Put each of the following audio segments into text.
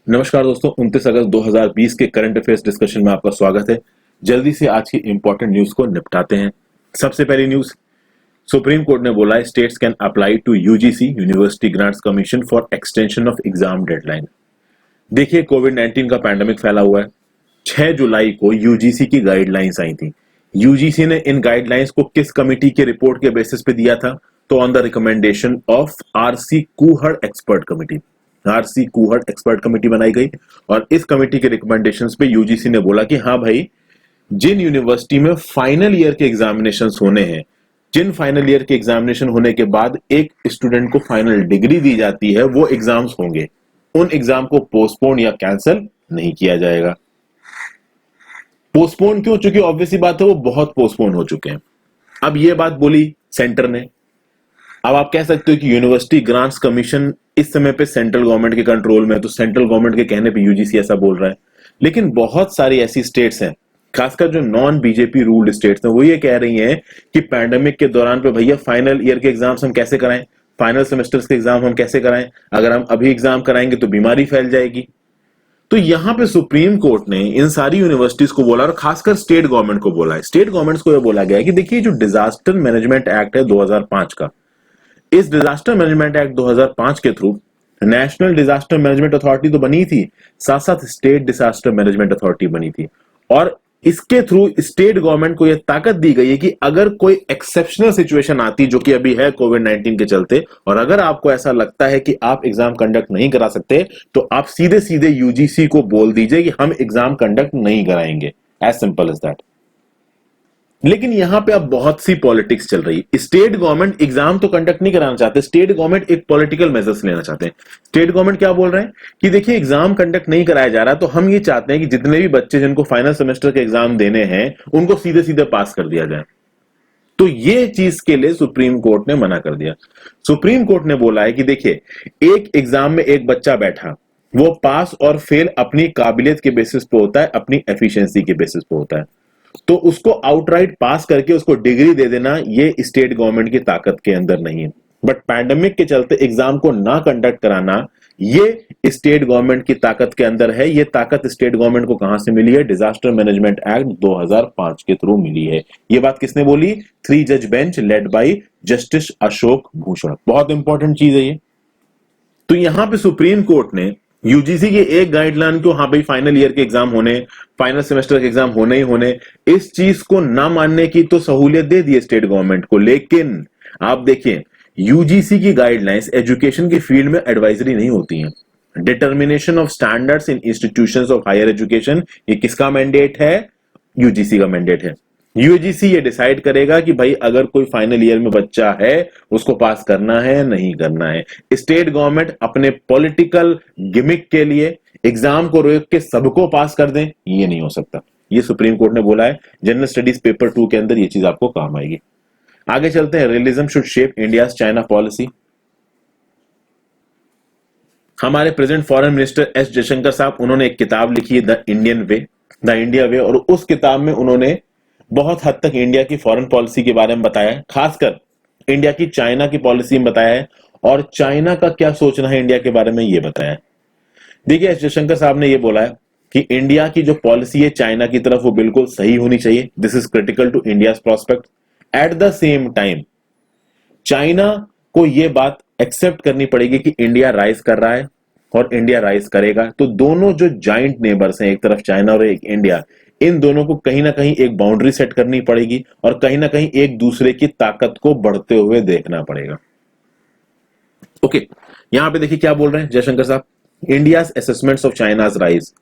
नमस्कार दोस्तों, 29 अगस्त 2020 के करंट अफेयर्स डिस्कशन में आपका स्वागत है। जल्दी से आज की इंपॉर्टेंट न्यूज को निपटाते हैं। सबसे पहली न्यूज, सुप्रीम कोर्ट ने बोला है states can apply to UGC university grants commission for extension of exam deadline. देखिए, कोविड-19 का पैंडेमिक फैला हुआ है। 6 जुलाई को यूजीसी की गाइडलाइंस आई थी। यूजीसी ने इन गाइडलाइंस को किस कमिटी के रिपोर्ट के बेसिस पे दिया था? तो on the recommendation of RC Kuhad expert committee. RC Kuhad expert committee बनाई गई और इस कमिटी के रिकमेंडेशंस पे यूजीसी ने बोला कि हाँ भाई, जिन यूनिवर्सिटी में फाइनल ईयर के एग्जामिनेशंस होने हैं, जिन फाइनल ईयर के एग्जामिनेशन होने के बाद एक स्टूडेंट को फाइनल डिग्री दी जाती है, वो एग्जाम्स होंगे। उन एग्जाम को पोस्टपोन या कैंसिल नहीं किया जाएगा। पोस्टपोन क्यों? चूंकि ऑब्वियसली बात है, वो बहुत पोस्टपोन हो चुके हैं। अब ये बात बोली सेंटर ने। अब आप कह सकते हो कि यूनिवर्सिटी ग्रांट्स कमीशन इस समय पे सेंट्रल गवर्नमेंट के कंट्रोल में है, तो सेंट्रल गवर्नमेंट के कहने पे यूजीसी ऐसा बोल रहा है। लेकिन बहुत सारी ऐसी स्टेट्स हैं, खासकर जो नॉन बीजेपी रूल्ड स्टेट्स हैं, वो ये कह रही हैं कि पैंडेमिक के दौरान पे भैया फाइनल ईयर के एग्जाम्स हम कैसे कराएं, फाइनल सेमेस्टर्स के एग्जाम हम कैसे कराएं? अगर हम अभी एग्जाम कराएंगे तो बीमारी फैल जाएगी। तो यहां पे सुप्रीम कोर्ट ने इन सारी यूनिवर्सिटीज को बोला और खासकर स्टेट गवर्नमेंट को बोला है। स्टेट गवर्नमेंट्स को यह बोला गया है कि देखिए, जो डिजास्टर मैनेजमेंट एक्ट है 2005 का, इस डिजास्टर मैनेजमेंट एक्ट 2005 के through national disaster management authority तो बनी थी, साथ साथ स्टेट डिजास्टर मैनेजमेंट अथॉरिटी बनी थी। और इसके थ्रू स्टेट गवर्नमेंट को यह ताकत दी गई है कि अगर कोई एक्सेप्शनल सिचुएशन आती, जो कि अभी है कोविड-19 के चलते, और अगर आपको ऐसा लगता है कि आप एग्जाम कंडक्ट नहीं करा सकते, तो आप सीधे सीधे यूजीसी को बोल दीजिए कि हम एग्जाम कंडक्ट नहीं कराएंगे। As simple as that. लेकिन यहां पे अब बहुत सी पॉलिटिक्स चल रही है। स्टेट गवर्नमेंट एग्जाम तो कंडक्ट नहीं कराना चाहते, स्टेट गवर्नमेंट एक पॉलिटिकल मेजर्स लेना चाहते हैं। स्टेट गवर्नमेंट क्या बोल रहे हैं कि देखिए, एग्जाम कंडक्ट नहीं कराया जा रहा, तो हम ये चाहते हैं कि जितने भी बच्चे जिनको फाइनल सेमेस्टर के एग्जाम देने हैं, उनको सीधे सीधे पास कर दिया जाए। तो ये चीज के लिए सुप्रीम कोर्ट ने मना कर दिया। सुप्रीम कोर्ट ने बोला है कि देखिए, एक एग्जाम में एक बच्चा बैठा, वो पास और फेल अपनी काबिलियत के बेसिस पे होता है, अपनी एफिशिएंसी के बेसिस पे होता है। तो उसको आउटराइट पास करके उसको डिग्री दे देना, ये स्टेट गवर्नमेंट की ताकत के अंदर नहीं है। बट पैंडेमिक के चलते एग्जाम को ना कंडक्ट कराना, ये स्टेट गवर्नमेंट की ताकत के अंदर है। ये ताकत स्टेट गवर्नमेंट को कहां से मिली है? डिजास्टर मैनेजमेंट एक्ट 2005 के थ्रू मिली है। ये बात किसने बोली? 3 जज bench led by justice Ashok Bhushan. बहुत इंपॉर्टेंट चीज है ये। तो यहां पे सुप्रीम कोर्ट ने यूजीसी के एक गाइडलाइन को, हाँ भाई फाइनल ईयर के एग्जाम होने, फाइनल सेमेस्टर के एग्जाम होने ही होने, इस चीज को ना मानने की तो सहूलियत दे दी है स्टेट गवर्नमेंट को। लेकिन आप देखिए, यूजीसी की गाइडलाइंस एजुकेशन के फील्ड में एडवाइजरी नहीं होती हैं। Determination of standards in institutions of higher education, ये किसका मैंडेट है? यूजीसी का मैंडेट है। यूजीसी ये डिसाइड करेगा कि भाई अगर कोई फाइनल ईयर में बच्चा है, उसको पास करना है या नहीं करना है। स्टेट गवर्नमेंट अपने पॉलिटिकल गिमिक के लिए एग्जाम को रोक के सबको पास कर दें, ये नहीं हो सकता। ये सुप्रीम कोर्ट ने बोला है। जनरल स्टडीज पेपर 2 के अंदर ये चीज आपको काम आएगी। आगे चलते हैं। Realism should shape India China policy. हमारे present foreign minister S Jaishankar साहब, उन्होंने एक किताब लिखी है, the Indian way, the India way, और उस किताब में उन्होंने बहुत हद तक इंडिया की फॉरेन पॉलिसी के बारे में बताया है, खासकर इंडिया की चाइना की पॉलिसी में बताया है, और चाइना का क्या सोचना है इंडिया के बारे में ये बताया है। देखिए, एस जयशंकर साहब ने ये बोला है कि इंडिया की जो पॉलिसी है चाइना की तरफ, वो बिल्कुल सही होनी चाहिए। This is critical to India's prospect. At the same time China को यह बात एक्सेप्ट करनी पड़ेगी कि इंडिया राइज कर रहा है और इंडिया राइज करेगा। तो दोनों जो जॉइंट नेबर्स हैं, एक तरफ चाइना और एक इंडिया, इन दोनों को कहीं ना कहीं एक बाउंड्री सेट करनी पड़ेगी और कहीं ना कहीं एक दूसरे की ताकत को बढ़ते हुए देखना पड़ेगा। ओके, यहां पे देखिए क्या बोल रहे हैं जयशंकर साहब। India's assessments of China's rise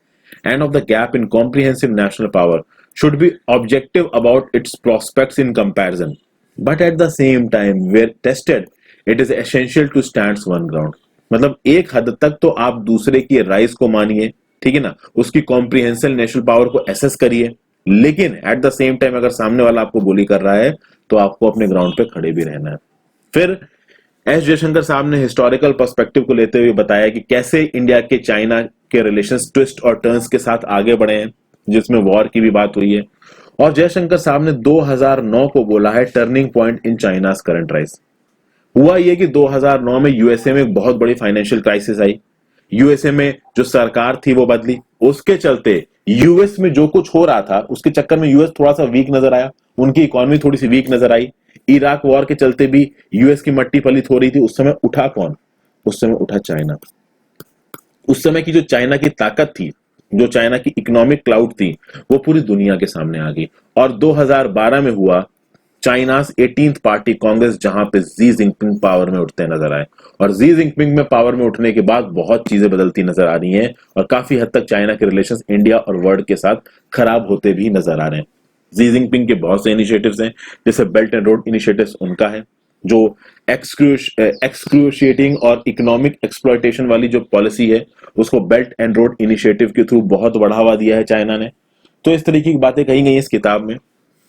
end of the gap in comprehensive national power should be objective about its prospects in comparison, but at the same time where tested it is essential to stand one ground। मतलब एक हद तक तो आप दूसरे की rise को मानिए, ठीक है ना, उसकी कॉम्प्रिहेंसिव नेशनल पावर को एसेस करिए, लेकिन एट द सेम टाइम अगर सामने वाला आपको बोली कर रहा है तो आपको अपने ग्राउंड पे खड़े भी रहना है। फिर एस जयशंकर साहब ने हिस्टोरिकल पर्सपेक्टिव को लेते हुए बताया कि कैसे इंडिया के चाइना के रिलेशंस ट्विस्ट और टर्न्स के साथ आगे बढ़े हैं, जिसमें वॉर की भी बात हुई है। और जयशंकर साहब ने 2009 को बोला है turning point in China's current rise. हुआ यह कि 2009 में यूएसए में एक बहुत बड़ी फाइनेंशियल क्राइसिस आई। यूएसए में जो सरकार थी वो बदली, उसके चलते यूएस में जो कुछ हो रहा था उसके चक्कर में यूएस थोड़ा सा वीक नजर आया, उनकी इकोनॉमी थोड़ी सी वीक नजर आई। इराक वॉर के चलते भी यूएस की मट्टी पलित हो रही थी। उस समय उठा कौन? उस समय उठा चाइना। उस समय की जो चाइना की ताकत थी, जो चाइना की इकोनॉमिक क्लाउड थी, वो पूरी दुनिया के सामने आ गई। और 2012 में हुआ चाइनास 18th पार्टी कांग्रेस, जहां पे जी जिनपिंग पावर में उठते नजर आए। और जी जिनपिंग में पावर में उठने के बाद बहुत चीजें बदलती नजर आ रही हैं और काफी हद तक चाइना के रिलेशंस इंडिया और वर्ल्ड के साथ खराब होते भी नजर आ रहे हैं। जी जिनपिंग के बहुत से इनिशिएटिव्स हैं, जैसे बेल्ट एंड रोड इनिशिएटिव्स उनका है, जो एक्सक्रूशिएटिंग और इकोनॉमिक एक्सप्लॉयटेशन वाली जो पॉलिसी है उसको बेल्ट एंड रोड इनिशिएटिव के थ्रू बहुत बढ़ावा दिया है चाइना ने। तो इस तरीके की बातें कही गई इस किताब में।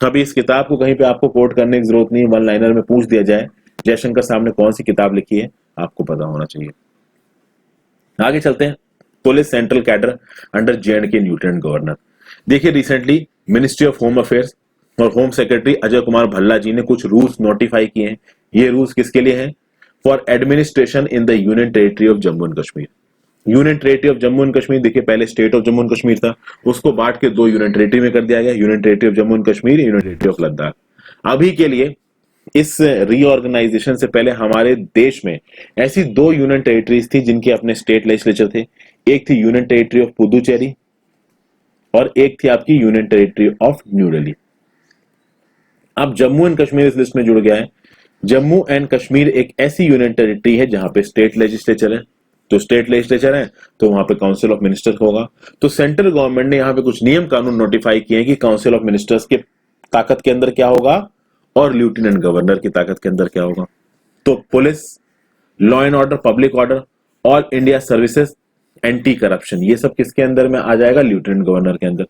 अभी इस किताब को कहीं पे आपको कोट करने की जरूरत नहीं है, वन लाइनर में पूछ दिया जाए जयशंकर साहब ने कौन सी किताब लिखी है, आपको पता होना चाहिए। आगे चलते हैं। Police central cadre under J and K lieutenant governor. देखिए, recently ministry of home affairs और होम सेक्रेटरी अजय कुमार भल्ला जी ने कुछ रूल्स नोटिफाई किए हैं। ये रूल्स किसके लिए हैं? For administration in the union territory of Jammu and Kashmir. Union territory of Jammu and Kashmir, देखिए पहले state of Jammu and Kashmir था, उसको बांट के 2 यूनियन टेरिटरी में कर दिया गया, union territory of Jammu and Kashmir, union territory of Ladakh. अभी के लिए इस रीऑर्गेनाइजेशन से पहले हमारे देश में ऐसी 2 यूनियन टेरिटरीज थी जिनके अपने स्टेट लेजिस्लेचर थे। एक थी यूनियन टेरिटरी ऑफ पुदुचेरी और एक थी आपकी union territory of new Delhi. अब जम्मू एंड कश्मीर इस लिस्ट में जुड़ गया है। जम्मू एंड कश्मीर एक ऐसी यूनियन टेरिटरी है जहां पे स्टेट लेजिस्लेचर है, तो स्टेट लेजिस्लेचर है तो वहां पे काउंसिल ऑफ मिनिस्टर्स होगा। तो सेंट्रल गवर्नमेंट ने यहां पे कुछ नियम कानून नोटिफाई किए हैं कि काउंसिल ऑफ मिनिस्टर्स के ताकत के अंदर क्या होगा और लेफ्टिनेंट गवर्नर की ताकत के अंदर क्या होगा। तो police, law and order, public order, all India services, anti corruption, ये सब किसके अंदर में आ जाएगा? लेफ्टिनेंट गवर्नर के अंदर।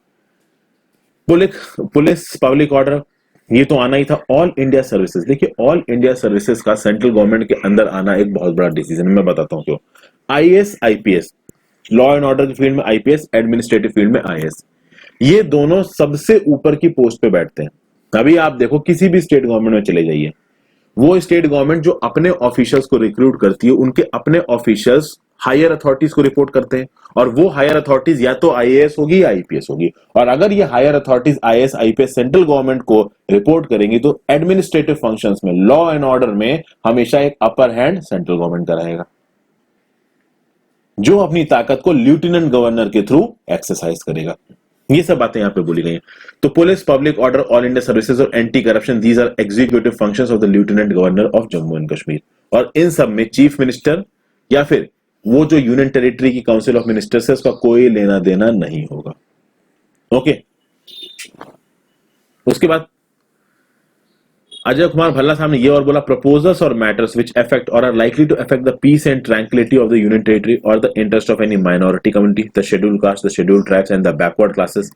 पुलिस, पब्लिक ऑर्डर, ये तो आना ही था। ऑल इंडिया सर्विसेज, देखिए ऑल इंडिया सर्विसेज का सेंट्रल गवर्नमेंट के अंदर आना एक बहुत बड़ा डिसीजन है, मैं बताता हूं क्यों। IAS, IPS, law and order की फील्ड में आईपीएस, एडमिनिस्ट्रेटिव फील्ड में आईएएस, ये दोनों सबसे ऊपर की पोस्ट पे बैठते हैं। अभी आप देखो किसी भी स्टेट गवर्नमेंट में चले जाइए, वो स्टेट गवर्नमेंट जो अपने ऑफिशियल्स को रिक्रूट करती है, उनके अपने ऑफिशियल्स हायर अथॉरिटीज को रिपोर्ट करते हैं, और वो हायर अथॉरिटीज या तो आईएएस होगी या आईपीएस होगी। और अगर ये higher authorities IAS, IPS central government को रिपोर्ट करेंगी तो एडमिनिस्ट्रेटिव फंक्शंस में, लॉ एंड ऑर्डर में हमेशा एक अपर हैंड सेंट्रल गवर्नमेंट का रहेगा, जो अपनी ताकत को लेफ्टिनेंट गवर्नर के थ्रू एक्सरसाइज करेगा। ये सब बातें यहां पे बोली गई हैं। तो police, public order, all India services और anti corruption, these are executive functions of the lieutenant governor of Jammu and Kashmir. और इन सब में चीफ मिनिस्टर या फिर वो जो यूनियन टेरिटरी की काउंसिल ऑफ मिनिस्टर्स है उसका कोई लेना देना नहीं होगा। ओके, उसके बाद अजय कुमार भल्ला साहब ने ये और बोला, प्रपोजल्स और matters which affect or are likely to affect the peace and tranquillity of the union territory or the interest of any minority community, the scheduled caste, the scheduled tribes and the backward classes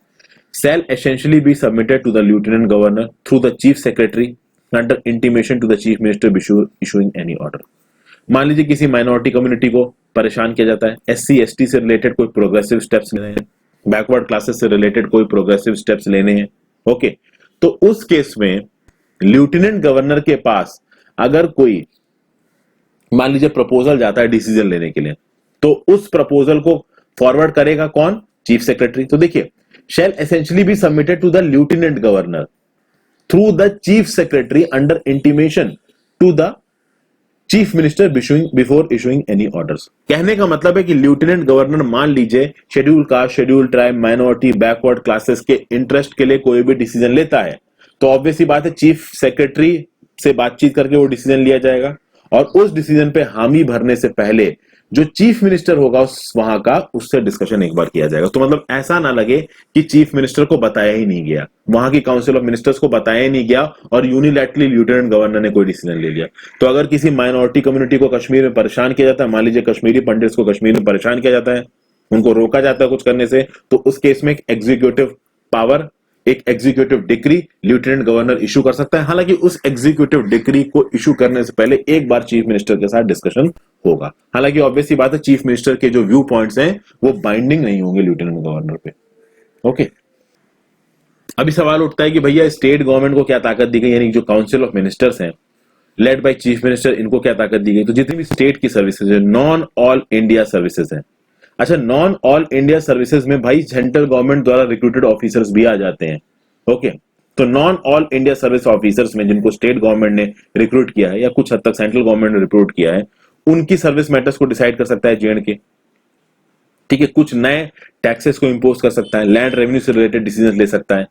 shall essentially be submitted to the lieutenant governor through the chief secretary under intimation to the chief minister issuing any order। मान लीजिए किसी minority community को परेशान किया जाता है, SC ST से related कोई प्रोग्रेसिव स्टेप्स लेने हैं, बैकवर्ड क्लासेस से रिलेटेड कोई प्रोग्रेसिव स्टेप्स लेने हैं, ओके, तो उस केस में लेफ्टिनेंट गवर्नर के पास अगर कोई मान लीजिए प्रपोजल जाता है डिसीजन लेने के लिए, तो उस प्रपोजल को फॉरवर्ड करेगा कौन? Chief secretary. तो देखिए, shall essentially be submitted to the lieutenant governor through the chief secretary under intimation to the chief minister before issuing any orders। कहने का मतलब है कि लेफ्टिनेंट गवर्नर मान लीजिए schedule caste, schedule tribe, minority, backward classes के interest के लिए कोई भी डिसीजन लेता है, तो ऑब्वियसली बात है चीफ सेक्रेटरी से बातचीत करके वो डिसीजन लिया जाएगा, और उस डिसीजन पे हामी भरने से पहले जो चीफ मिनिस्टर होगा उस वहां का, उससे डिस्कशन एक बार किया जाएगा। तो मतलब ऐसा ना लगे कि चीफ मिनिस्टर को बताया ही नहीं गया, वहां की काउंसिल ऑफ मिनिस्टर्स को बताया ही नहीं गया और यूनिलैटरली लेफ्टिनेंट गवर्नर ने कोई डिसीजन ले लिया। तो अगर किसी माइनॉरिटी कम्युनिटी को कश्मीर में परेशान किया जाता है, मान लीजिए कश्मीरी पंडित्स को कश्मीर में परेशान किया जाता है, उनको रोका जाता है कुछ करने से, तो उस केस में एक एग्जीक्यूटिव पावर, एक executive decree lieutenant governor issue कर सकता है। हालांकि उस एग्जीक्यूटिव डिक्री को इशू करने से पहले एक बार चीफ मिनिस्टर के साथ डिस्कशन होगा। हालांकि ऑब्वियसली बात है चीफ मिनिस्टर के जो व्यू पॉइंट्स हैं वो बाइंडिंग नहीं होंगे लेफ्टिनेंट गवर्नर पे। ओके, अभी सवाल उठता है कि भैया स्टेट गवर्नमेंट को क्या ताकत दी गई, यानी जो काउंसिल ऑफ मिनिस्टर्स हैं लेड बाय चीफ मिनिस्टर, इनको क्या ताकत दी गई? तो जितनी भी स्टेट की सर्विसेज है, नॉन ऑल इंडिया सर्विसेज है, अच्छा, नॉन ऑल इंडिया सर्विसेज में भाई सेंट्रल गवर्नमेंट द्वारा रिक्रूटेड ऑफिसर्स भी आ जाते हैं। ओके, तो non all India service officers में जिनको स्टेट गवर्नमेंट ने रिक्रूट किया है या कुछ हद तक सेंट्रल गवर्नमेंट ने रिक्रूट किया है, उनकी सर्विस मैटर्स को डिसाइड कर सकता है J&K। ठीक है, कुछ नए टैक्सेस को इंपोज कर सकता है, लैंड रेवेन्यू से रिलेटेड डिसीजन ले सकता है,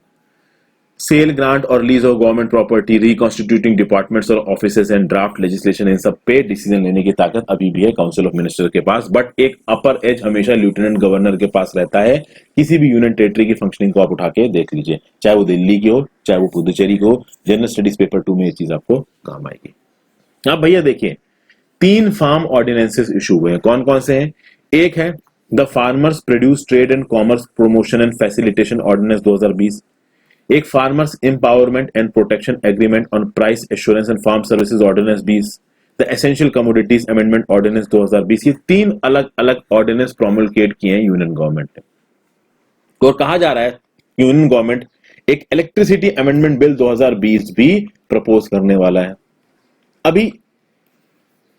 सेल, ग्रांट और lease of government property, reconstituting departments और ऑफिसेज एंड ड्राफ्ट लेजिस्लेशन, इन सब पे डिसीजन लेने की ताकत अभी भी है काउंसिल ऑफ मिनिस्टर के पास। बट एक अपर एज हमेशा लेफ्टिनेंट गवर्नर के पास रहता है। किसी भी यूनियन टेरिटरी की फंक्शनिंग को आप उठा के देख लीजिए, चाहे वो दिल्ली की हो, चाहे वो पुदुचेरी की हो, जनरल स्टडीज पेपर 2 में ये चीज आपको काम आएगी। अब भैया देखिए, 3 फार्म ऑर्डिनेंसेस इशू हुए हैं। कौन कौन से हैं? एक है the farmers produce trade and commerce promotion and facilitation ordinance 2020, एक farmers empowerment and protection agreement on price assurance and farm services ordinance 20, the essential commodities amendment ordinance 2020। ये 3 अलग अलग ऑर्डिनेंस प्रोमलगेट किए हैं यूनियन गवर्नमेंट ने। और कहा जा रहा है यूनियन गवर्नमेंट एक इलेक्ट्रिसिटी अमेंडमेंट बिल 2020 भी प्रपोज करने वाला है। अभी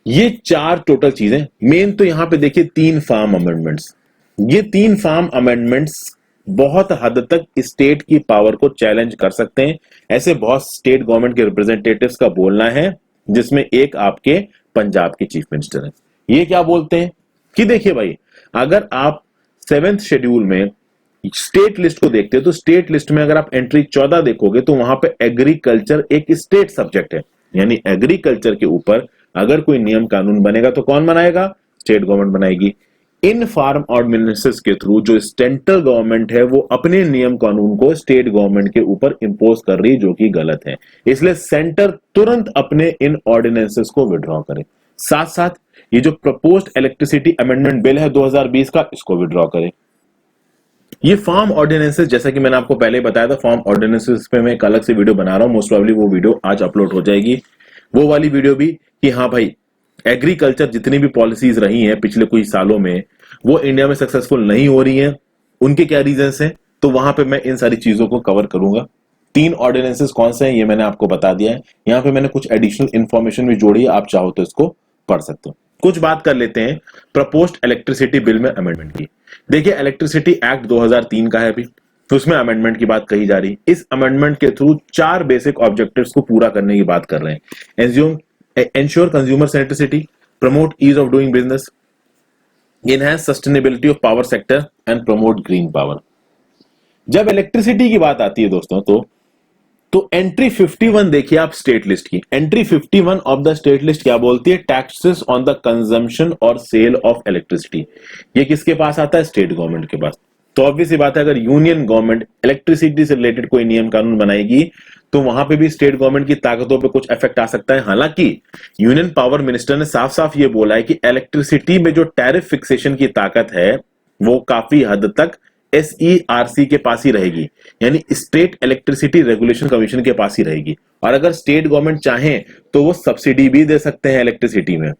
ये 4 टोटल चीजें मेन, तो यहां पे देखिए 3 फार्म अमेंडमेंट्स। ये 3 फार्म अमेंडमेंट्स बहुत हद तक स्टेट की पावर को चैलेंज कर सकते हैं। ऐसे बहुत स्टेट गवर्नमेंट के रिप्रेजेंटेटिव्स का बोलना है, जिसमें एक आपके पंजाब के चीफ मिनिस्टर हैं। ये क्या बोलते हैं कि देखिए भाई, अगर आप 7th शेड्यूल में स्टेट लिस्ट को देखते हो तो स्टेट लिस्ट में अगर आप एंट्री 14 देखोगे तो वहां पे एग्रीकल्चर एक स्टेट सब्जेक्ट है। यानी एग्रीकल्चर के ऊपर अगर कोई नियम कानून बनेगा तो कौन बनाएगा? स्टेट गवर्नमेंट बनाएगी। इन फार्म ऑर्डिनेंसेस के थ्रू जो सेंट्रल गवर्नमेंट है वो अपने नियम कानून को स्टेट गवर्नमेंट के ऊपर इंपोज कर रही है, जो कि गलत है। इसलिए सेंटर तुरंत अपने इन ऑर्डिनेंसेस को विड्रॉ करे। साथ साथ ये जो प्रपोज्ड इलेक्ट्रिसिटी अमेंडमेंट बिल है 2020 का, इसको विड्रॉ करे। ये फार्म ऑर्डिनेंसेस, जैसा कि मैंने आपको पहले ही बताया था, फार्म ऑर्डिनेंसेस पे मैं एक अलग से वीडियो बना रहा हूं। मोस्ट प्रोबेबली वो वीडियो आज अपलोड हो जाएगी, वो वाली वीडियो भी, कि हाँ भाई एग्रीकल्चर जितनी भी पॉलिसीज रही हैं पिछले कुछ सालों में वो इंडिया में सक्सेसफुल नहीं हो रही हैं, उनके क्या रीजंस हैं, तो वहां पे मैं इन सारी चीजों को कवर करूंगा। 3 ऑर्डिनेंसेस कौन से हैं ये मैंने आपको बता दिया है। यहां पे मैंने कुछ एडिशनल इंफॉर्मेशन भी जोड़ी है, आप चाहो तो इसको पढ़ सकते हो। कुछ बात कर लेते हैं प्रपोज्ड इलेक्ट्रिसिटी बिल में अमेंडमेंट की। देखिए, इलेक्ट्रिसिटी एक्ट 2003 का है अभी, तो उसमें अमेंडमेंट की बात कही जा रही है। इस अमेंडमेंट के थ्रू 4 बेसिक ऑब्जेक्टिव्स को पूरा करने की बात कर रहे हैं। Ensure consumer centricity, promote ease of doing business, enhance sustainability of power sector and promote green power। जब इलेक्ट्रिसिटी की बात आती है दोस्तों, तो एंट्री 51 देखिए आप स्टेट लिस्ट की। Entry 51 of the state list क्या बोलती है? टैक्सेस ऑन द कंजम्पशन और सेल ऑफ इलेक्ट्रिसिटी। ये किसके पास आता है? स्टेट गवर्नमेंट के पास। तो ऑब्वियस सी बात है, अगर यूनियन गवर्नमेंट इलेक्ट्रिसिटी से रिलेटेड कोई नियम कानून बनाएगी तो वहां पे भी स्टेट गवर्नमेंट की ताकतों पे कुछ इफेक्ट आ सकता है। हालांकि यूनियन पावर मिनिस्टर ने साफ साफ ये बोला है कि इलेक्ट्रिसिटी में जो टैरिफ फिक्सेशन की ताकत है वो काफी हद तक SERC के पास ही रहेगी, यानी स्टेट इलेक्ट्रिसिटी रेगुलेशन कमीशन के पास ही रहेगी। और अगर स्टेट गवर्नमेंट चाहे तो वो सब्सिडी भी दे सकते हैं इलेक्ट्रिसिटी में।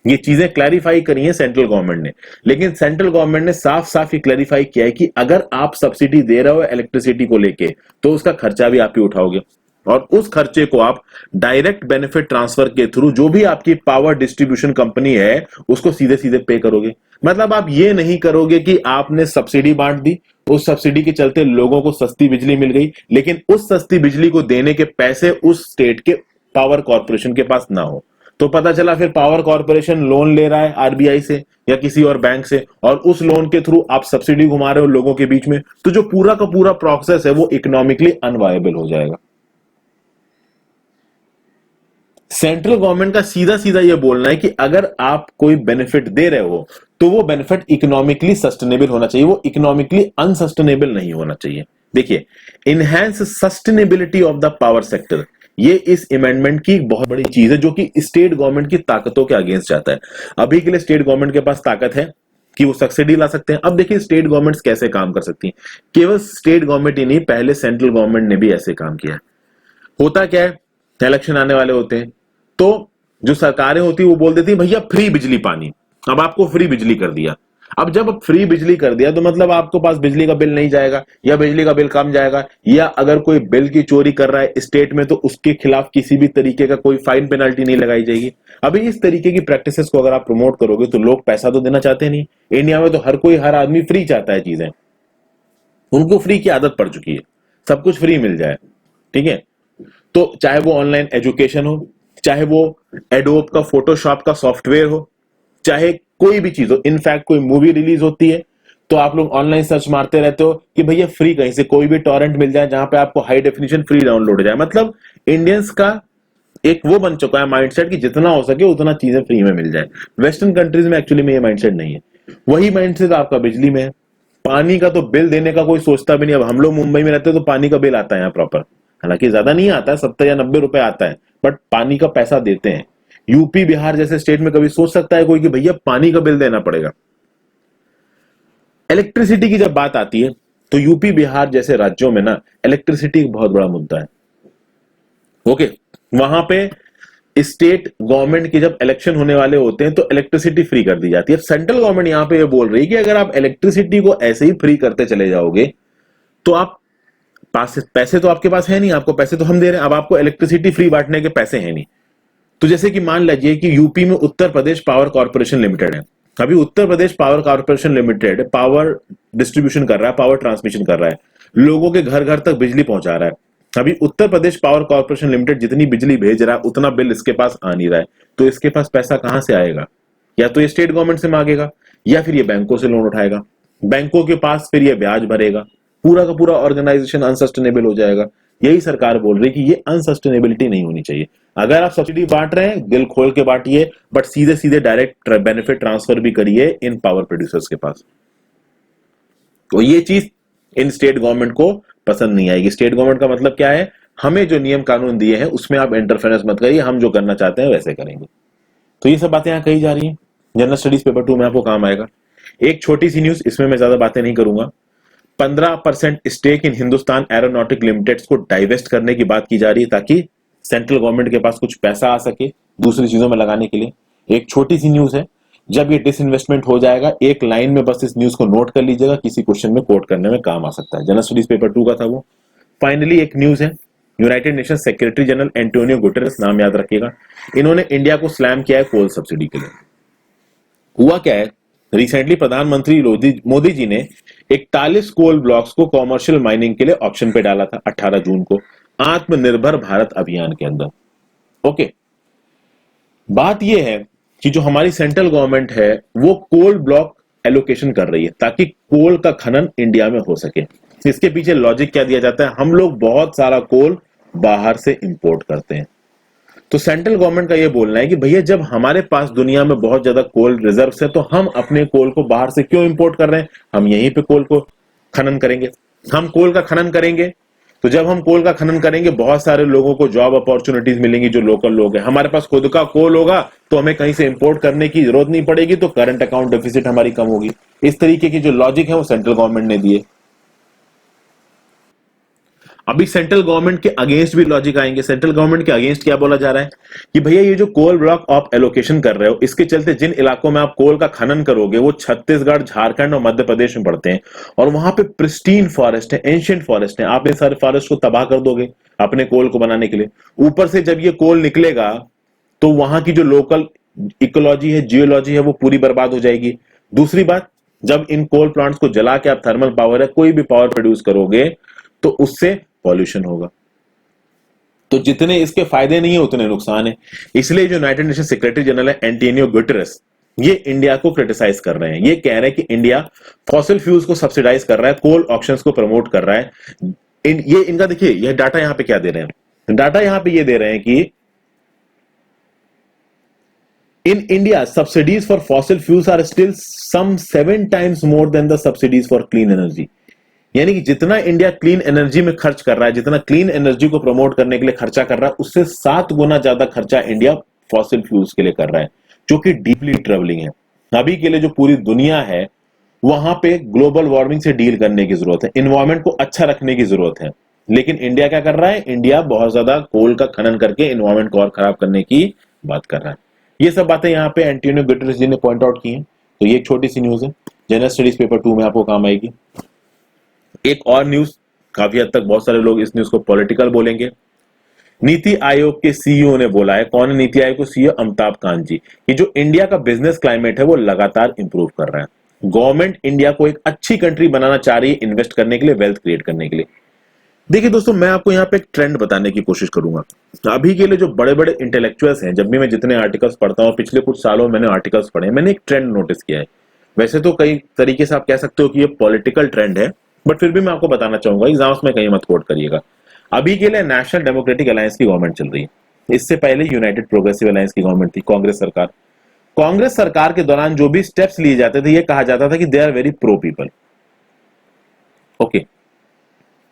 ये चीजें क्लैरिफाई करी है सेंट्रल गवर्नमेंट ने, लेकिन सेंट्रल गवर्नमेंट ने साफ साफ ये क्लैरिफाई किया है कि अगर आप सब्सिडी दे रहे हो इलेक्ट्रिसिटी को लेके तो उसका खर्चा भी आप ही उठाओगे, और उस खर्चे को आप डायरेक्ट बेनिफिट ट्रांसफर के थ्रू जो भी आपकी पावर डिस्ट्रीब्यूशन कंपनी है उसको सीधे सीधे पे करोगे। मतलब आप ये नहीं करोगे कि आपने सब्सिडी बांट दी, उस सब्सिडी के चलते लोगों को सस्ती बिजली मिल गई, लेकिन उस सस्ती बिजली को देने के पैसे उस स्टेट के पावर कॉर्पोरेशन के पास ना हो, तो पता चला फिर पावर कॉर्पोरेशन लोन ले रहा है RBI से या किसी और बैंक से, और उस लोन के थ्रू आप सब्सिडी घुमा रहे हो लोगों के बीच में, तो जो पूरा का पूरा प्रोसेस है वो इकोनॉमिकली अनवायबल हो जाएगा। सेंट्रल गवर्नमेंट का सीधा सीधा यह बोलना है कि अगर आप कोई बेनिफिट दे रहे हो तो वो बेनिफिट इकोनॉमिकली सस्टेनेबल होना चाहिए, वो इकोनॉमिकली अनसस्टेनेबल नहीं होना चाहिए। देखिए, enhance sustainability of the power sector, ये इस अमेंडमेंट की बहुत बड़ी चीज है जो कि स्टेट गवर्नमेंट की ताकतों के अगेंस्ट जाता है। अभी के लिए स्टेट गवर्नमेंट के पास ताकत है कि वो सब्सिडी ला सकते हैं। अब देखिए स्टेट गवर्नमेंट्स कैसे काम कर सकती हैं। केवल स्टेट गवर्नमेंट ही नहीं, पहले सेंट्रल गवर्नमेंट ने भी ऐसे काम किया है। होता क्या है, इलेक्शन आने वाले होते हैं तो जो सरकारें होती है वो बोल देती है भैया फ्री बिजली पानी, अब आपको फ्री बिजली कर दिया। अब जब फ्री बिजली कर दिया तो मतलब आपके पास बिजली का बिल नहीं जाएगा या बिजली का बिल कम जाएगा, या अगर कोई बिल की चोरी कर रहा है स्टेट में तो उसके खिलाफ किसी भी तरीके का कोई फाइन पेनल्टी नहीं लगाई जाएगी। अभी इस तरीके की प्रैक्टिसेस को अगर आप प्रमोट करोगे तो लोग पैसा तो देना चाहते नहीं। इंडिया में तो हर आदमी फ्री चाहता है चीजें, उनको फ्री की आदत पड़ चुकी है, सब कुछ फ्री मिल जाए। ठीक है, तो चाहे वो ऑनलाइन एजुकेशन हो, चाहे वो एडोब का फोटोशॉप का सॉफ्टवेयर हो, चाहे कोई भी चीज हो, इनफैक्ट कोई मूवी रिलीज होती है तो आप लोग ऑनलाइन सर्च मारते रहते हो कि भैया फ्री कहीं से कोई भी टॉरेंट मिल जाए जहां पे आपको हाई डेफिनेशन फ्री डाउनलोड हो जाए। मतलब इंडियंस का एक वो बन चुका है माइंडसेट कि जितना हो सके उतना चीजें फ्री में मिल जाए। वेस्टर्न कंट्रीज में एक्चुअली में ये माइंडसेट नहीं है। वही माइंडसेट आपका बिजली में है। पानी का तो बिल देने का कोई सोचता भी नहीं। अब हम लोग मुंबई में रहते हैं तो पानी का बिल आता है यहाँ प्रॉपर, हालांकि ज्यादा नहीं आता है, 70 या 90 रुपए आता है, बट पानी का पैसा देते हैं। यूपी बिहार जैसे स्टेट में कभी सोच सकता है कोई कि भैया पानी का बिल देना पड़ेगा? इलेक्ट्रिसिटी की जब बात आती है तो यूपी बिहार जैसे राज्यों में ना इलेक्ट्रिसिटी एक बहुत बड़ा मुद्दा है। ओके, वहां पे स्टेट गवर्नमेंट के जब इलेक्शन होने वाले होते हैं तो इलेक्ट्रिसिटी फ्री कर दी जाती है। सेंट्रल गवर्नमेंट यहां पे ये बोल रही है कि अगर आप इलेक्ट्रिसिटी को ऐसे ही फ्री करते चले जाओगे तो आप पैसे तो आपके पास है नहीं, आपको पैसे तो हम दे रहे हैं, अब आपको इलेक्ट्रिसिटी फ्री बांटने के पैसे हैं नहीं। तो जैसे कि मान लीजिए कि यूपी में Uttar Pradesh power corporation limited है। अभी Uttar Pradesh power corporation limited power distribution कर रहा है, पावर ट्रांसमिशन कर रहा है, लोगों के घर घर तक बिजली पहुंचा रहा है। अभी Uttar Pradesh power corporation limited जितनी बिजली भेज रहा है उतना बिल इसके पास आ नहीं रहा है, तो इसके पास पैसा कहां से आएगा? या तो ये स्टेट गवर्नमेंट से मांगेगा या फिर ये बैंकों से लोन उठाएगा। बैंकों के पास फिर ये ब्याज भरेगा, पूरा का पूरा ऑर्गेनाइजेशन अनसस्टेनेबल हो जाएगा। यही सरकार बोल रही है कि ये अनसस्टेनेबिलिटी नहीं होनी चाहिए। अगर आप सब्सिडी बांट रहे हैं दिल खोल के बांटिए, बट सीधे सीधे डायरेक्ट बेनिफिट ट्रांसफर भी करिए इन पावर प्रोड्यूसर्स के पास। तो ये चीज इन स्टेट गवर्नमेंट को पसंद नहीं आएगी। स्टेट गवर्नमेंट का मतलब क्या है? हमें जो नियम कानून दिए हैं उसमें आप इंटरफेरेंस मत करिए, हम जो करना चाहते हैं वैसे करेंगे। तो ये सब बातें यहां कही जा रही हैं। जनरल स्टडीज पेपर 2 में आपको काम आएगा। एक छोटी सी न्यूज, इसमें मैं ज्यादा बातें नहीं करूंगा। 15% stake in Hindustan aeronautic limited को डाइवेस्ट करने की बात की जा रही है ताकि सेंट्रल गवर्नमेंट के पास कुछ पैसा आ सके दूसरी चीजों में लगाने के लिए। एक छोटी सी न्यूज है, जब ये डिसइन्वेस्टमेंट हो जाएगा एक लाइन में बस इस न्यूज को नोट कर लीजिएगा, किसी क्वेश्चन में कोट करने में काम आ सकता है। जनरल स्टडीज पेपर 2 का था वो। फाइनली एक न्यूज है, United nation secretary general Antonio Guterres, नाम याद रखिएगा, इन्होंने इंडिया को स्लैम किया है कोल सब्सिडी के लिए। हुआ क्या है, रिसेंटली प्रधानमंत्री मोदी जी ने 41 कोल ब्लॉक्स को कॉमर्शियल माइनिंग के लिए ऑप्शन पे डाला था 18 जून को, आत्मनिर्भर भारत अभियान के अंदर। ओके, बात यह है कि जो हमारी सेंट्रल गवर्नमेंट है वो कोल ब्लॉक एलोकेशन कर रही है ताकि कोल का खनन इंडिया में हो सके। इसके पीछे लॉजिक क्या दिया जाता है? हम लोग बहुत सारा कोल बाहर से इंपोर्ट करते हैं, तो सेंट्रल गवर्नमेंट का यह बोलना है कि भैया जब हमारे पास दुनिया में बहुत ज्यादा कोल रिजर्व्स है तो हम अपने कोल को बाहर से क्यों इंपोर्ट कर रहे हैं? हम यहीं पे कोल को खनन करेंगे। हम कोल का खनन करेंगे तो जब हम कोल का खनन करेंगे बहुत सारे लोगों को जॉब अपॉर्चुनिटीज मिलेंगी जो लोकल लोग हैं। हमारे पास खुद का कोल होगा तो हमें कहीं से इंपोर्ट करने की जरूरत नहीं पड़ेगी, तो करंट अकाउंट डेफिसिट हमारी कम होगी। इस तरीके की जो लॉजिक है वो सेंट्रल गवर्नमेंट ने दिए। अभी सेंट्रल गवर्नमेंट के अगेंस्ट भी लॉजिक आएंगे। सेंट्रल गवर्नमेंट के अगेंस्ट क्या बोला जा रहा है कि भैया ये जो कोल ब्लॉक आप एलोकेशन कर रहे हो इसके चलते जिन इलाकों में आप कोल का खनन करोगे वो छत्तीसगढ़, झारखंड और मध्य प्रदेश में पड़ते हैं, और वहां पे प्रिस्टीन फॉरेस्ट है, एंशिएंट फॉरेस्ट है। आप इन सारे फॉरेस्ट को तबाह कर दोगे अपने कोल को बनाने के लिए। ऊपर से जब ये कोल निकलेगा तो वहां की जो लोकल इकोलॉजी है, जियोलॉजी है, वो पूरी बर्बाद हो जाएगी। दूसरी बात, जब इन कोल प्लांट्स को जला के आप थर्मल पावर है कोई भी पावर प्रोड्यूस करोगे तो उससे पॉल्यूशन होगा। तो जितने इसके फायदे नहीं है उतने नुकसान है। इसलिए जो यूनाइटेड नेशन सेक्रेटरी जनरल है एंटोनियो गुटेरेस, ये इंडिया को क्रिटिसाइज कर रहे हैं। ये कह रहे हैं कि इंडिया फॉसिल फ्यूल्स को सब्सिडाइज कर रहा है, कोल ऑक्शंस को प्रमोट कर रहा है। ये इनका देखिए, ये डाटा यहां पे क्या दे रहे हैं? डाटा यहां पे ये दे रहे हैं कि in India subsidies for fossil fuels are still some 7 times more than the subsidies for clean energy. यानी कि जितना इंडिया क्लीन एनर्जी में खर्च कर रहा है, जितना क्लीन एनर्जी को प्रमोट करने के लिए खर्चा कर रहा है, उससे 7 गुना ज्यादा खर्चा इंडिया फॉसिल फ्यूल्स के लिए कर रहा है, जो कि डीपली ट्रबलिंग है। अभी के लिए जो पूरी दुनिया है वहां पे ग्लोबल वार्मिंग से डील करने की जरूरत है, एनवायरमेंट को अच्छा रखने की जरूरत है। लेकिन इंडिया क्या कर रहा है? इंडिया बहुत ज्यादा कोल का खनन करके एनवायरमेंट को और खराब करने की बात कर रहा है। ये सब बातें यहाँ पे एंटोनियो गुटेरेस जी ने पॉइंट आउट की हैं। तो ये एक छोटी सी न्यूज है। जनरल स्टडीज पेपर 2 में आपको काम आएगी। एक और न्यूज, काफी हद तक बहुत सारे लोग इस न्यूज को पॉलिटिकल बोलेंगे। नीति आयोग के सीईओ ने बोला है, कौन है नीति आयोग के सीईओ? अमिताभ कांत जी, कि जो इंडिया का बिजनेस क्लाइमेट है वो लगातार इंप्रूव कर रहा है। गवर्नमेंट इंडिया को एक अच्छी कंट्री बनाना चाह रही है इन्वेस्ट करने के लिए, वेल्थ क्रिएट करने के लिए। देखिए दोस्तों, मैं आपको यहाँ पे एक ट्रेंड बताने की कोशिश करूंगा। अभी के लिए जो बड़े बड़े इंटेलेक्चुअल्स हैं, जब भी मैं जितने आर्टिकल्स पढ़ता हूँ, पिछले कुछ सालों में मैंने आर्टिकल्स पढ़े, मैंने एक ट्रेंड नोटिस किया है। वैसे तो कई तरीके से आप कह सकते हो कि ये पॉलिटिकल ट्रेंड है, बट फिर भी मैं आपको बताना चाहूंगा, एग्जाम्स में कहीं मत कोट करिएगा। अभी के लिए नेशनल डेमोक्रेटिक अलायंस की गवर्नमेंट चल रही है। इससे पहले यूनाइटेड प्रोग्रेसिव अलायंस की गवर्नमेंट थी, कांग्रेस सरकार। कांग्रेस सरकार के दौरान जो भी स्टेप्स लिए जाते थे, ये कहा जाता था कि they are very pro people. Okay,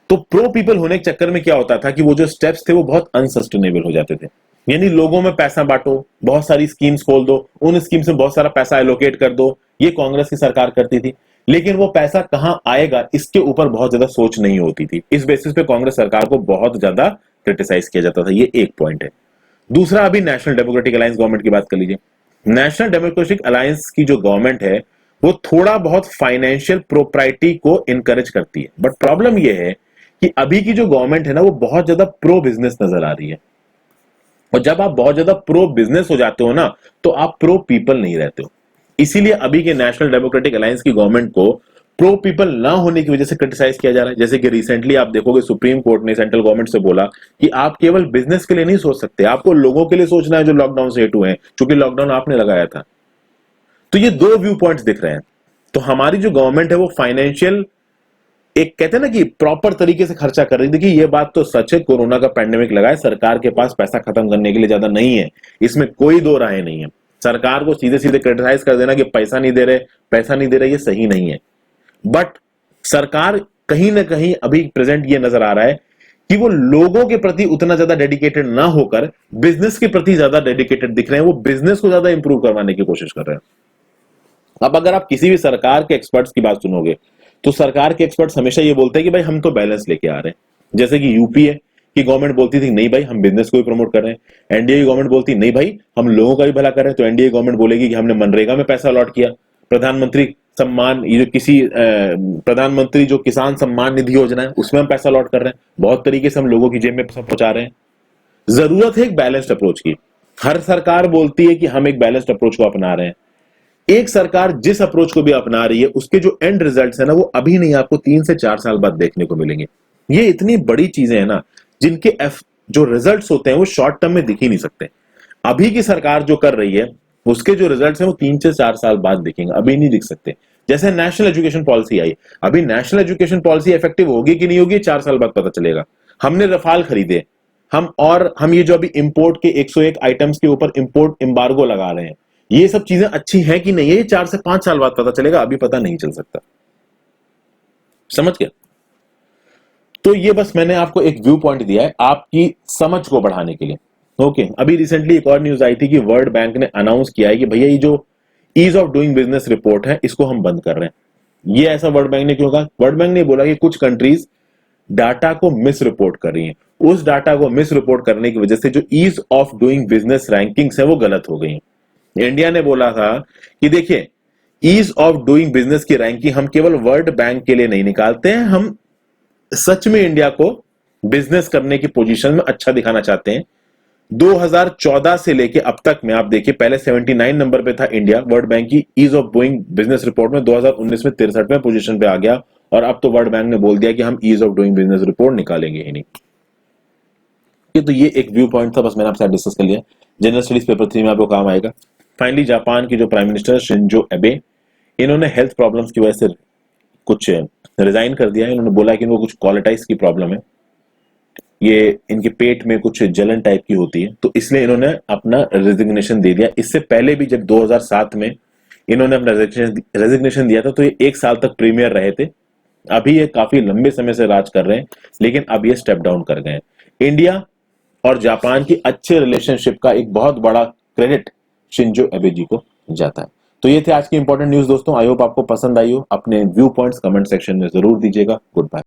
तो प्रो पीपल होने के चक्कर में क्या होता था कि वो जो स्टेप्स थे वो बहुत अनसस्टेनेबल हो जाते थे। यानी लोगों में पैसा बांटो, बहुत सारी स्कीम्स खोल दो, उन स्कीम्स में बहुत सारा पैसा एलोकेट कर दो, ये कांग्रेस की सरकार करती थी। लेकिन वो पैसा कहां आएगा इसके ऊपर बहुत ज्यादा सोच नहीं होती थी। इस बेसिस पे कांग्रेस सरकार को बहुत ज्यादा क्रिटिसाइज किया जाता था। ये एक पॉइंट है। दूसरा, अभी नेशनल डेमोक्रेटिक अलायंस गवर्नमेंट की बात कर लीजिए। नेशनल डेमोक्रेटिक अलायंस की जो गवर्नमेंट है वो थोड़ा बहुत फाइनेंशियल प्रोप्राइटी को इनकरेज करती है, बट प्रॉब्लम ये है कि अभी की जो गवर्नमेंट है ना, वो बहुत ज्यादा प्रो बिजनेस नजर आ रही है। और जब आप बहुत ज्यादा प्रो बिजनेस हो जाते हो ना, तो आप प्रो पीपल नहीं रहते हो। इसीलिए अभी के नेशनल डेमोक्रेटिक अलायंस की गवर्नमेंट को प्रो पीपल ना होने की वजह से क्रिटिसाइज किया जा रहा है। जैसे कि रिसेंटली आप देखोगे, सुप्रीम कोर्ट ने सेंट्रल गवर्नमेंट से बोला कि आप केवल बिजनेस के लिए नहीं सोच सकते, आपको लोगों के लिए सोचना है जो लॉकडाउन से हिट हुए हैं, क्योंकि लॉकडाउन आपने लगाया था। तो ये दो व्यू पॉइंट्स दिख रहे हैं। तो हमारी जो गवर्नमेंट है वो फाइनेंशियल, एक कहते हैं ना कि प्रॉपर तरीके से खर्चा कर रही है। देखिए, ये बात तो सच है, कोरोना का पैंडेमिक लगा है, सरकार के पास पैसा खत्म करने के लिए ज्यादा नहीं है, इसमें कोई दो राय नहीं है। सरकार को सीधे सीधे क्रिटिसाइज कर देना कि पैसा नहीं दे रहे, पैसा नहीं दे रहे, ये सही नहीं है। बट सरकार कहीं ना कहीं अभी प्रेजेंट ये नजर आ रहा है कि वो लोगों के प्रति उतना ज्यादा डेडिकेटेड ना होकर बिजनेस के प्रति ज्यादा डेडिकेटेड दिख रहे हैं। वो बिजनेस को ज्यादा इंप्रूव करवाने की कोशिश कर रहे हैं। अब अगर आप किसी भी सरकार के एक्सपर्ट्स की बात सुनोगे, तो सरकार के एक्सपर्ट्स हमेशा ये बोलते हैं कि भाई हम तो बैलेंस लेके आ रहे हैं। जैसे कि यूपीए की गवर्नमेंट बोलती थी नहीं भाई हम बिजनेस को भी प्रमोट कर रहे हैं, एनडीए की गवर्नमेंट बोलती नहीं भाई हम लोगों का भी भला कर रहे हैं, तो एनडीए गवर्नमेंट बोलेगी कि हमने मनरेगा में पैसा अलॉट किया, प्रधानमंत्री सम्मान, ये जो प्रधानमंत्री जो किसान सम्मान निधि योजना है उसमें हम पैसा अलॉट कर रहे हैं। बहुत तरीके से हम लोगों की जेब में पैसा पहुंचा रहे हैं। जरूरत है एक बैलेंस्ड अप्रोच की। हर सरकार बोलती है कि हम एक बैलेंस्ड अप्रोच को अपना रहे हैं। एक सरकार जिस अप्रोच को भी अपना रही है, उसके जो एंड रिजल्ट्स है ना, वो अभी नहीं, आपको 3 से 4 साल बाद देखने को मिलेंगे। ये इतनी बड़ी चीजें हैं ना, जिनके जो रिजल्ट्स होते हैं वो शॉर्ट टर्म में दिख ही नहीं सकते। अभी की सरकार जो कर रही है उसके जो रिजल्ट्स हैं वो 3 से 4 साल बाद दिखेंगे, अभी नहीं दिख सकते। जैसे नेशनल एजुकेशन पॉलिसी आई, अभी नेशनल एजुकेशन पॉलिसी इफेक्टिव होगी कि नहीं होगी 4 साल बाद पता चलेगा। हमने रफाल खरीदे, हम ये जो अभी इंपोर्ट के 101 आइटम्स के ऊपर इंपोर्ट एम्बार्गो लगा रहे हैं, ये सब चीजें अच्छी हैं कि नहीं है, ये 4 से 5 साल बाद पता चलेगा, अभी पता नहीं चल सकता। समझ गया? तो ये बस मैंने आपको एक व्यू पॉइंट दिया है आपकी समझ को बढ़ाने के लिए। ओके, अभी रिसेंटली एक और न्यूज आई थी कि वर्ल्ड बैंक ने अनाउंस किया है कि भैया ये जो ease of doing business report है इसको हम बंद कर रहे हैं। ये ऐसा वर्ल्ड बैंक ने क्यों कहा? वर्ल्ड बैंक ने बोला कि कुछ कंट्रीज डाटा को मिस रिपोर्ट कर रही हैं, उस डाटा को मिस रिपोर्ट करने की वजह से जो ease of doing business rankings है वो गलत हो गई। इंडिया ने बोला था कि देखिए, ईज ऑफ डूइंग बिजनेस की रैंकिंग हम केवल वर्ल्ड बैंक के लिए नहीं निकालते हैं, हम सच में इंडिया को बिजनेस करने की पोजीशन में अच्छा दिखाना चाहते हैं। 2014 से लेके अब तक में आप देखिए, पहले 79 नंबर पे था इंडिया वर्ल्ड बैंक की ease of doing business report में, 2019 में 63वें पोजीशन पे आ गया, और अब तो वर्ल्ड बैंक ने बोल दिया कि हम ease of doing business report निकालेंगे ही नहीं। तो ये एक व्यू पॉइंट था, बस मैंने आपसे डिस्कस कर लिया। जनरल स्टडीज पेपर 3 में आपको काम आएगा। फाइनली, जापान की जो प्राइम मिनिस्टर शिंजो एबे, इन्होंने हेल्थ प्रॉब्लम्स की वजह से कुछ रिजाइन कर दिया है। इन्होंने बोला कि इनको कुछ कॉलिटाइज की प्रॉब्लम है, ये इनके पेट में कुछ जलन टाइप की होती है, तो इसलिए इन्होंने अपना रेजिग्नेशन दे दिया। इससे पहले भी जब 2007 में इन्होंने अपना रेजिग्नेशन दिया था, तो ये 1 साल तक प्रीमियर रहे थे। अभी ये काफी लंबे समय से राज कर रहे हैं, लेकिन अब ये स्टेप डाउन कर गए हैं। इंडिया और जापान की अच्छे रिलेशनशिप का एक बहुत बड़ा क्रेडिट शिंजो एबे जी को जाता है। तो ये थे आज की इंपॉर्टेंट न्यूज दोस्तों। आई होप आपको पसंद आई हो। अपने व्यू पॉइंट्स कमेंट सेक्शन में जरूर दीजिएगा। Good bye.